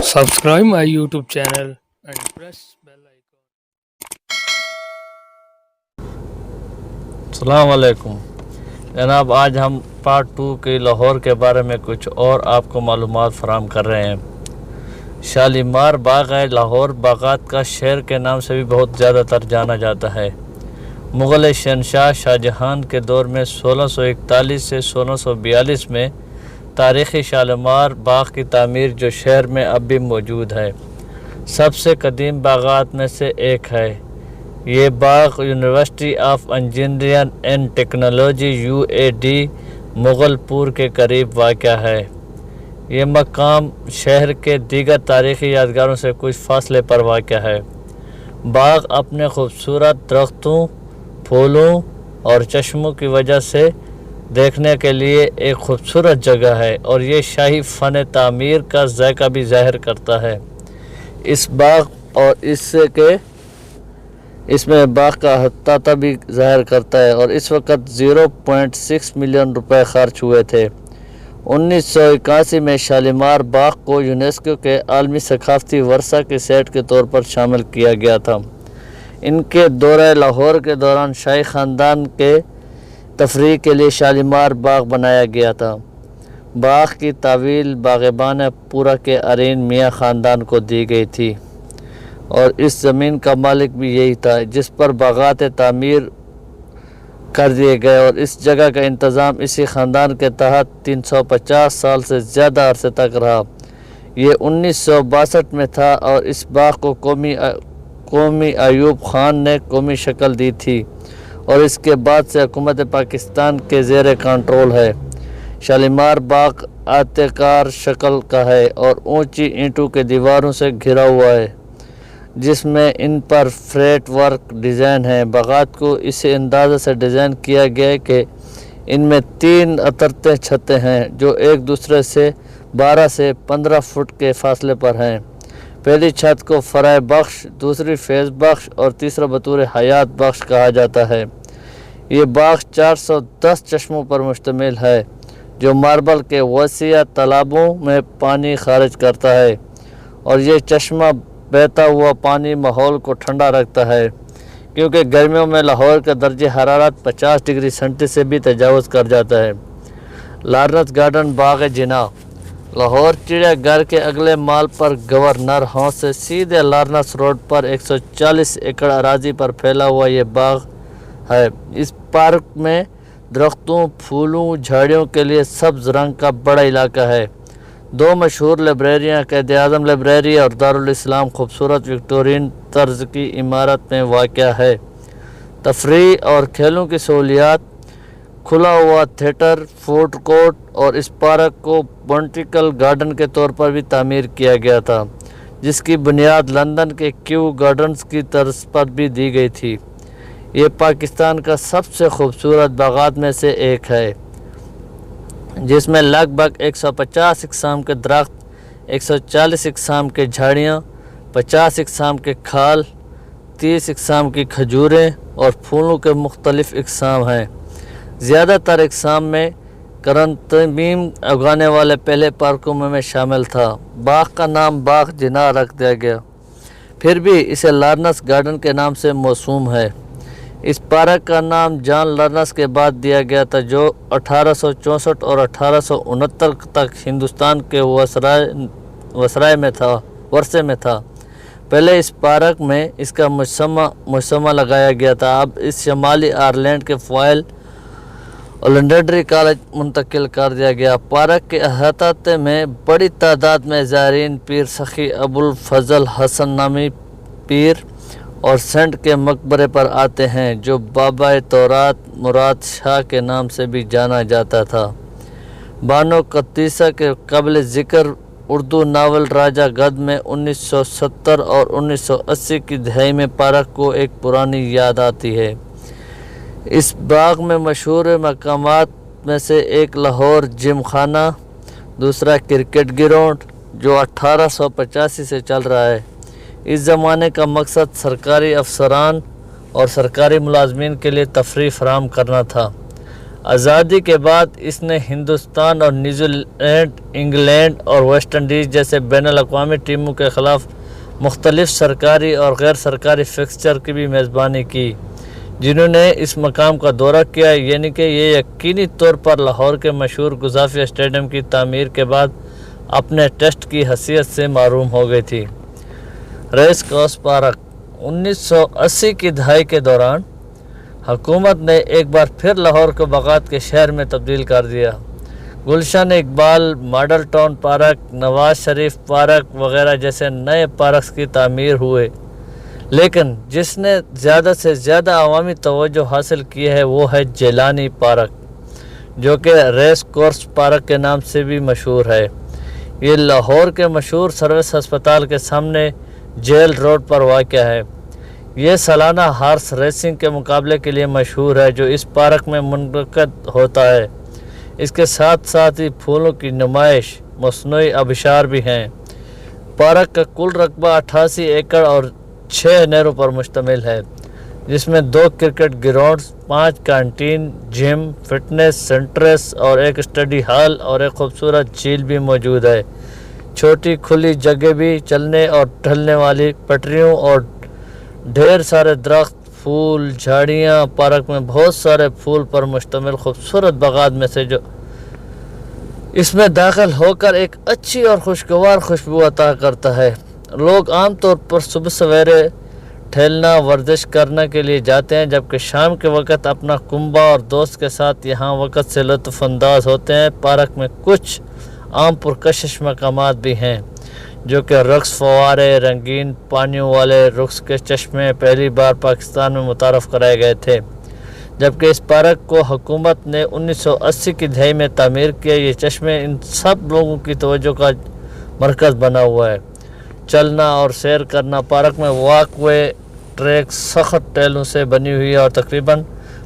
Subscribe my YouTube channel and press bell icon. السلام علیکم جناب، آج ہم پارٹ 2 کی لاہور کے بارے میں کچھ اور آپ کو معلومات فراہم کر رہے ہیں۔ شالیمار باغ ہے لاہور باغات کا شہر کے نام سے بھی بہت زیادہ تر جانا جاتا ہے۔ مغل شہنشاہ شاہجہان کے دور میں 1641 سے 1642 میں تاریخی شالیمار باغ کی تعمیر جو شہر میں اب بھی موجود ہے، سب سے قدیم باغات میں سے ایک ہے۔ یہ باغ university of engineering and technology UAD Mughal پور کے قریب واقع ہے۔ یہ مقام شہر کے دیگر تاریخی یادگاروں سے کچھ فاصلے پر واقع ہے۔ باغ اپنے خوبصورت درختوں، پھولوں اور چشموں کی وجہ سے دیکھنے کے لیے ایک خوبصورت جگہ ہے اور یہ شاہی فن تعمیر کا ذائقہ بھی ظاہر کرتا ہے۔ اس باغ اور اس میں باغ کا احاطہ بھی ظاہر کرتا ہے اور اس وقت 0.6 ملین روپے خرچ ہوئے تھے۔ 1981 میں شالیمار باغ کو یونیسکو کے عالمی ثقافتی ورثہ کے سائٹ کے طور پر شامل کیا گیا تھا۔ ان کے دورہ لاہور کے دوران شاہی خاندان کے تفریح کے لیے شالیمار باغ بنایا گیا تھا۔ باغ کی تعویل باغبان پورہ کے ارین میاں خاندان کو دی گئی تھی اور اس زمین کا مالک بھی یہی تھا جس پر باغات تعمیر کر دیے گئے، اور اس جگہ کا انتظام اسی خاندان کے تحت 350 سال سے زیادہ عرصے تک رہا۔ یہ 1962 میں تھا اور اس باغ کو قومی ایوب خان نے قومی شکل دی تھی اور اس کے بعد سے حکومت پاکستان کے زیر کنٹرول ہے۔ شالیمار باغ آیتکار شکل کا ہے اور اونچی اینٹوں کے دیواروں سے گھرا ہوا ہے جس میں ان پر فریٹ ورک ڈیزائن ہے۔ باغات کو اس انداز سے ڈیزائن کیا گیا ہے کہ ان میں 3 اترتے چھتیں ہیں جو ایک دوسرے سے 12 سے 15 فٹ کے فاصلے پر ہیں۔ پہلی چھت کو فرائے بخش، دوسری فیض بخش اور تیسرا بطور حیات بخش کہا جاتا ہے۔ یہ باغ 410 چشموں پر مشتمل ہے جو ماربل کے وسیع تالابوں میں پانی خارج کرتا ہے، اور یہ چشمہ بہتا ہوا پانی ماحول کو ٹھنڈا رکھتا ہے کیونکہ گرمیوں میں لاہور کا درجہ حرارت 50 ڈگری سینٹی سے بھی تجاوز کر جاتا ہے۔ لارنس گارڈن باغ جناح لاہور چڑیا گھر کے اگلے مال پر گورنر ہاؤس سے سیدھے لارنس روڈ پر 140 ایکڑ اراضی پر پھیلا ہوا یہ باغ ہے۔ اس پارک میں درختوں، پھولوں، جھاڑیوں کے لیے سبز رنگ کا بڑا علاقہ ہے۔ 2 مشہور لائبریریاں قائد اعظم لائبریری اور دارالاسلام خوبصورت وکٹورین طرز کی عمارت میں واقع ہے۔ تفریح اور کھیلوں کی سہولیات، کھلا ہوا تھیٹر، فوڈ کورٹ، اور اس پارک کو بوٹینیکل گارڈن کے طور پر بھی تعمیر کیا گیا تھا جس کی بنیاد لندن کے کیو گارڈنز کی طرز پر بھی دی گئی تھی۔ یہ پاکستان کا سب سے خوبصورت باغات میں سے ایک ہے جس میں لگ بھگ 150 اقسام کے درخت، 140 اقسام کے جھاڑیاں، 50 اقسام کے کھال، 30 اقسام کی کھجوریں اور پھولوں کے مختلف اقسام ہیں۔ زیادہ تر اقسام میں کرنتمیم اگانے والے پہلے پارکوں میں شامل تھا۔ باغ کا نام باغ جناح رکھ دیا گیا، پھر بھی اسے لارنس گارڈن کے نام سے موسوم ہے۔ اس پارک کا نام جان لارنس کے بعد دیا گیا تھا جو 1864 اور 1869 تک ہندوستان کے ورثے میں تھا۔ پہلے اس پارک میں اس کا مجسمہ لگایا گیا تھا، اب اس شمالی آئرلینڈ کے فوائل اولنڈرری کالج منتقل کر دیا گیا۔ پارک کے احاطے میں بڑی تعداد میں زائرین پیر سخی ابوالفضل حسن نامی پیر اور سینٹ کے مقبرے پر آتے ہیں جو بابا تورات مراد شاہ کے نام سے بھی جانا جاتا تھا۔ بانو قدیسہ کے قابل ذکر اردو ناول راجہ گدھ میں 1970 اور 1980 کی دہائی میں پارک کو ایک پرانی یاد آتی ہے۔ اس باغ میں مشہور مقامات میں سے ایک لاہور جم خانہ، دوسرا کرکٹ گراؤنڈ جو 1885 سے چل رہا ہے۔ اس زمانے کا مقصد سرکاری افسران اور سرکاری ملازمین کے لیے تفریح فراہم کرنا تھا۔ آزادی کے بعد اس نے ہندوستان اور نیوزی لینڈ، انگلینڈ اور ویسٹ انڈیز جیسے بین الاقوامی ٹیموں کے خلاف مختلف سرکاری اور غیر سرکاری فکسچر کی بھی میزبانی کی، جنہوں نے اس مقام کا دورہ کیا، یعنی کہ یہ یقینی طور پر لاہور کے مشہور گزافیہ اسٹیڈیم کی تعمیر کے بعد اپنے ٹیسٹ کی حیثیت سے محروم ہو گئی تھی۔ ریس کورس پارک 1980 کی دہائی کے دوران حکومت نے ایک بار پھر لاہور کو باغات کے شہر میں تبدیل کر دیا۔ Gulshan Iqbal model town park, Nawaz Sharif park وغیرہ جیسے نئے پارکس کی تعمیر ہوئے، لیکن جس نے زیادہ سے زیادہ عوامی توجہ حاصل کی ہے وہ ہے جیلانی پارک، جو کہ ریس کورس پارک کے نام سے بھی مشہور ہے۔ یہ لاہور کے مشہور سروس ہسپتال کے سامنے جیل روڈ پر واقع ہے۔ یہ سالانہ ہارس ریسنگ کے مقابلے کے لیے مشہور ہے جو اس پارک میں منعقد ہوتا ہے۔ اس کے ساتھ ساتھ ہی پھولوں کی نمائش، مصنوعی آبشار بھی ہیں۔ پارک کا کل رقبہ 88 ایکڑ اور 6 نہروں پر مشتمل ہے، جس میں 2 کرکٹ گراؤنڈز، 5 کینٹین، جم، فٹنس سینٹرز اور ایک اسٹڈی ہال اور ایک خوبصورت جھیل بھی موجود ہے۔ چھوٹی کھلی جگہ بھی، چلنے اور ٹہلنے والی پٹریوں اور ڈھیر سارے درخت، پھول، جھاڑیاں۔ پارک میں بہت سارے پھول پر مشتمل خوبصورت باغات میں سے جو اس میں داخل ہو کر ایک اچھی اور خوشگوار خوشبو عطا کرتا ہے۔ لوگ عام طور پر صبح سویرے ٹہلنا، ورزش کرنے کے لیے جاتے ہیں، جبکہ شام کے وقت اپنا کنبہ اور دوست کے ساتھ یہاں وقت سے لطف انداز ہوتے ہیں۔ پارک میں کچھ عام پرکشش مقامات بھی ہیں، جو کہ رقص فوارے، رنگین پانیوں والے رقص کے چشمے پہلی بار پاکستان میں متعارف کرائے گئے تھے، جبکہ اس پارک کو حکومت نے 1980 کی دہائی میں تعمیر کیا۔ یہ چشمے ان سب لوگوں کی توجہ کا مرکز بنا ہوا ہے۔ چلنا اور سیر کرنا۔ پارک میں واک وے ٹریک سخت ٹیلوں سے بنی ہوئی ہے اور تقریباً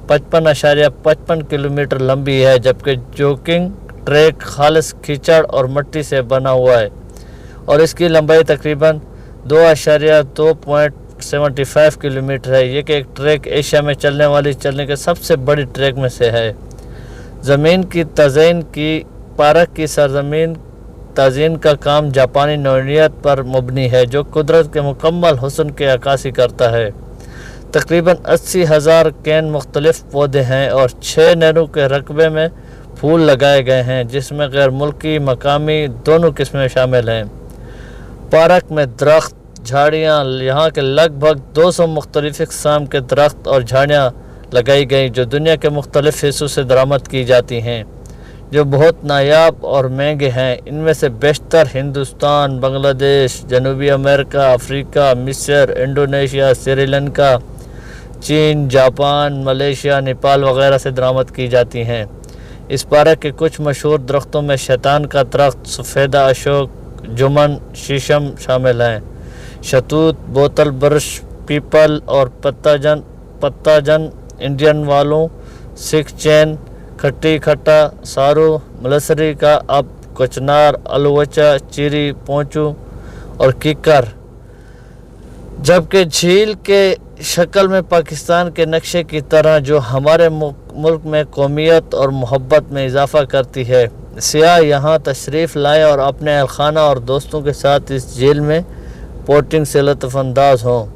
55.55 کلومیٹر لمبی ہے، جبکہ جوگنگ ٹریک خالص کیچڑ اور مٹی سے بنا ہوا ہے اور اس کی لمبائی تقریباً 2.75 کلومیٹر ہے۔ یہ کہ ایک ٹریک ایشیا میں چلنے کے سب سے بڑی ٹریک میں سے ہے۔ زمین کی تزئین کی۔ پارک کی سرزمین تزئین کا کام جاپانی نوعیت پر مبنی ہے، جو قدرت کے مکمل حسن کی عکاسی کرتا ہے۔ تقریباً 80,000 کین مختلف پودے ہیں اور 6 نہروں کے رقبے میں پھول لگائے گئے ہیں، جس میں غیر ملکی، مقامی دونوں قسمیں شامل ہیں۔ پارک میں درخت، جھاڑیاں، یہاں کے لگ بھگ 200 مختلف اقسام کے درخت اور جھاڑیاں لگائی گئی جو دنیا کے مختلف حصوں سے درآمد کی جاتی ہیں، جو بہت نایاب اور مہنگے ہیں۔ ان میں سے بیشتر ہندوستان، بنگلہ دیش، جنوبی امریکہ، افریقہ، مصر، انڈونیشیا، سری لنکا، چین، جاپان، ملیشیا، نیپال وغیرہ سے درآمد کی جاتی ہیں۔ اس پارک کے کچھ مشہور درختوں میں شیطان کا درخت، سفیدہ اشوک، جمن، شیشم شامل ہیں۔ شتوت، بوتل برش، پیپل اور پتا جن، انڈین والوں، سکھ چین، کھٹی کھٹا، سارو، ملسری کا اب، کچنار، الوچا، چیری، پونچو اور کیکر۔ جبکہ جھیل کے شکل میں پاکستان کے نقشے کی طرح، جو ہمارے ملک میں قومیت اور محبت میں اضافہ کرتی ہے۔ سیاح یہاں تشریف لائیں اور اپنے اہل خانہ اور دوستوں کے ساتھ اس جھیل میں بوٹنگ سے لطف انداز ہوں۔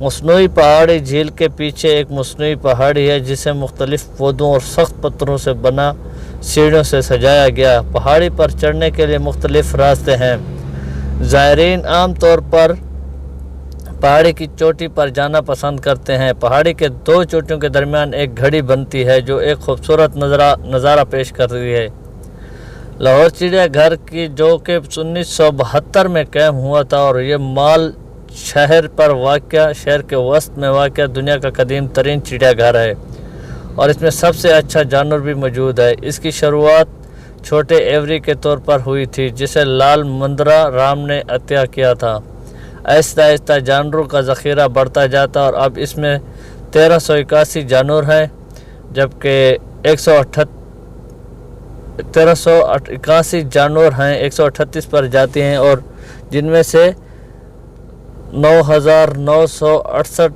مصنوعی پہاڑی۔ جھیل کے پیچھے ایک مصنوعی پہاڑی ہے جسے مختلف پودوں اور سخت پتھروں سے بنا سیڑھیوں سے سجایا گیا۔ پہاڑی پر چڑھنے کے لیے مختلف راستے ہیں۔ زائرین عام طور پر پہاڑی کی چوٹی پر جانا پسند کرتے ہیں۔ پہاڑی کے 2 چوٹیوں کے درمیان ایک گھڑی بنتی ہے جو ایک خوبصورت نظارہ پیش کرتی ہے۔ لاہور چڑیا گھر کی، جو کہ 1972 میں قائم ہوا تھا اور یہ مال شہر کے وسط میں واقع دنیا کا قدیم ترین چڑیا گھر ہے اور اس میں سب سے اچھا جانور بھی موجود ہے۔ اس کی شروعات چھوٹے ایوری کے طور پر ہوئی تھی جسے لال مندرا رام نے عطیہ کیا تھا۔ آہستہ آہستہ جانوروں کا ذخیرہ بڑھتا جاتا اور اب اس میں 1381 جانور ہیں، جبکہ 1381 جانور ہیں، 138 پر جاتی ہیں اور جن میں سے 9,968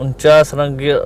49